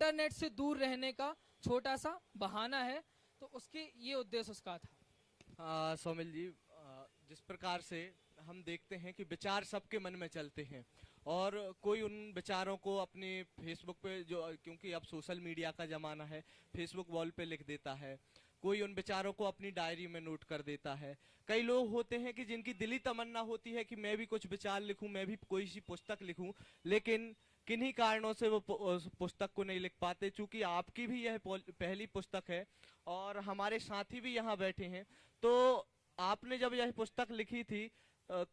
Internet से दूर रहने का छोटा सा बहाना है, तो उसके ये उद्देश्य उसका था। सोमिल जी, जिस प्रकार से हम देखते हैं कि विचार सबके मन में चलते हैं और कोई उन विचारों को अपने फेसबुक पे, जो क्योंकि अब सोशल मीडिया का जमाना है, फेसबुक वॉल पे लिख देता है, कोई उन विचारों को अपनी डायरी में नोट कर देता है। कई लोग होते हैं कि जिनकी दिली तमन्ना होती है कि मैं भी कुछ विचार लिखूं, मैं भी कोई सी पुस्तक लिखूं, लेकिन किन्हीं कारणों से वो उस पुस्तक को नहीं लिख पाते। चूंकि आपकी भी यह पहली पुस्तक है और हमारे साथी भी यहाँ बैठे हैं, तो आपने जब यह पुस्तक लिखी थी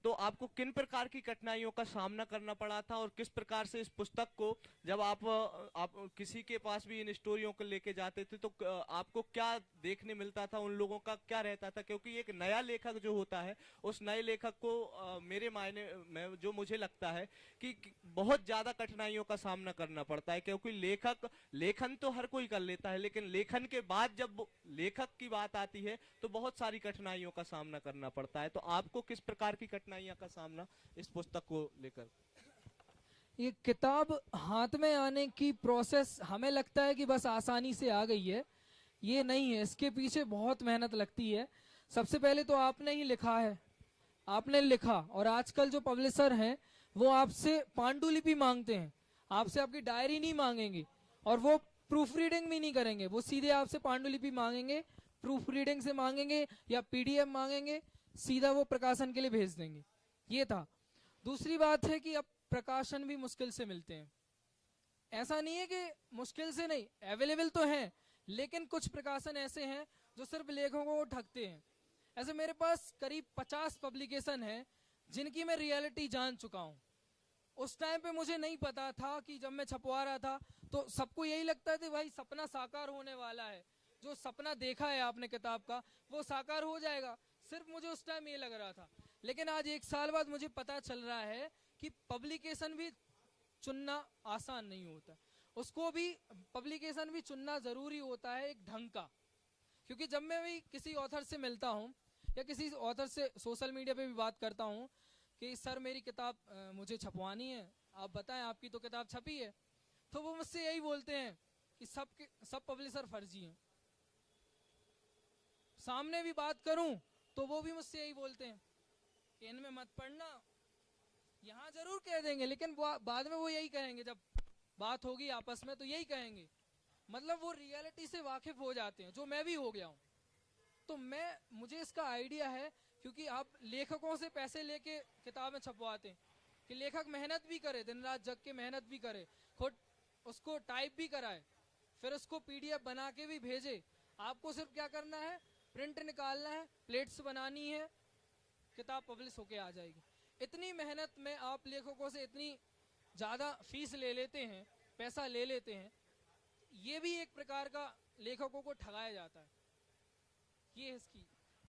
तो आपको किन प्रकार की कठिनाइयों का सामना करना पड़ा था और किस प्रकार से इस पुस्तक को जब आप किसी के पास भी इन स्टोरियों को लेके जाते थे तो आपको क्या देखने मिलता था, उन लोगों का क्या रहता था? क्योंकि एक नया लेखक जो होता है, उस नए लेखक को मेरे मायने में जो मुझे लगता है कि बहुत ज्यादा कठिनाइयों का सामना करना पड़ता है, क्योंकि लेखन तो हर कोई कर लेता है, लेकिन लेखन के बाद जब लेखक की बात आती है तो बहुत सारी कठिनाइयों का सामना करना पड़ता है। तो आपको किस प्रकार की कठिनाइयों का सामना इस पुस्तक को लेकर? ये किताब हाथ में आने की प्रोसेस हमें लगता है कि बस आसानी से आ गई है, ये नहीं है। इसके पीछे बहुत मेहनत लगती है। सबसे पहले तो आपने ही लिखा है, आपने लिखा, और आजकल जो पब्लिशर हैं वो आपसे पांडुलिपि मांगते हैं, आपसे आपकी डायरी नहीं मांगेंगे और वो प्रूफ रीडिंग भी नहीं करेंगे, वो सीधे आपसे पांडुलिपि मांगेंगे, प्रूफ रीडिंग से मांगेंगे या पीडीएफ मांगेंगे, सीधा वो प्रकाशन के लिए भेज देंगे। ये था। दूसरी बात है कि अब प्रकाशन भी मुश्किल से मिलते हैं। ऐसा नहीं है कि मुश्किल से नहीं, अवेलेबल तो हैं, लेकिन कुछ प्रकाशन ऐसे हैं जो सिर्फ लेखकों को ठगते हैं। ऐसे मेरे पास करीब 50 पब्लिकेशन हैं जिनकी मैं रियलिटी जान चुका हूं। उस टाइम पे मुझे नहीं पता था कि जब मैं छपवा रहा था तो सबको यही लगता है कि भाई सपना साकार होने वाला है, जो सपना देखा है आपने किताब का वो साकार हो जाएगा। सिर्फ मुझे उस टाइम ये लग रहा था, लेकिन आज 1 साल बाद मुझे पता चल रहा है कि पब्लिकेशन भी चुनना आसान नहीं होता, उसको भी पब्लिकेशन भी चुनना जरूरी होता है एक ढंग का। क्योंकि जब मैं भी किसी ऑथर से मिलता हूँ या किसी ऑथर से सोशल मीडिया पे भी बात करता हूँ कि सर मेरी किताब मुझे छपवानी है, आप बताएं आपकी तो किताब छपी है, तो वो मुझसे यही बोलते हैं कि सब पब्लिशर फर्जी हैं। सामने भी बात करूं तो वो भी मुझसे यही बोलते हैं कि इनमें मत पढ़ना। यहाँ जरूर कह देंगे, लेकिन बाद में वो यही कहेंगे जब बात होगी आपस में, तो यही कहेंगे। मतलब वो रियलिटी से वाकिफ हो जाते हैं, जो मैं भी हो गया हूँ। तो मुझे इसका आइडिया है, क्योंकि आप लेखकों से पैसे लेके किताबें छपवाते हैं कि लेखक मेहनत भी करे, दिन रात जग के मेहनत भी करे, खुद उसको टाइप भी कराए, फिर उसको पीडीएफ बना के भी भेजे। आपको सिर्फ क्या करना है, प्रिंट निकालना है, प्लेट्स बनानी है, किताब पब्लिश होके आ जाएगी। इतनी मेहनत में आप लेखकों से इतनी ज्यादा फीस ले लेते हैं, पैसा ले लेते हैं, ये भी एक प्रकार का लेखकों को ठगाया जाता है। ये है इसकी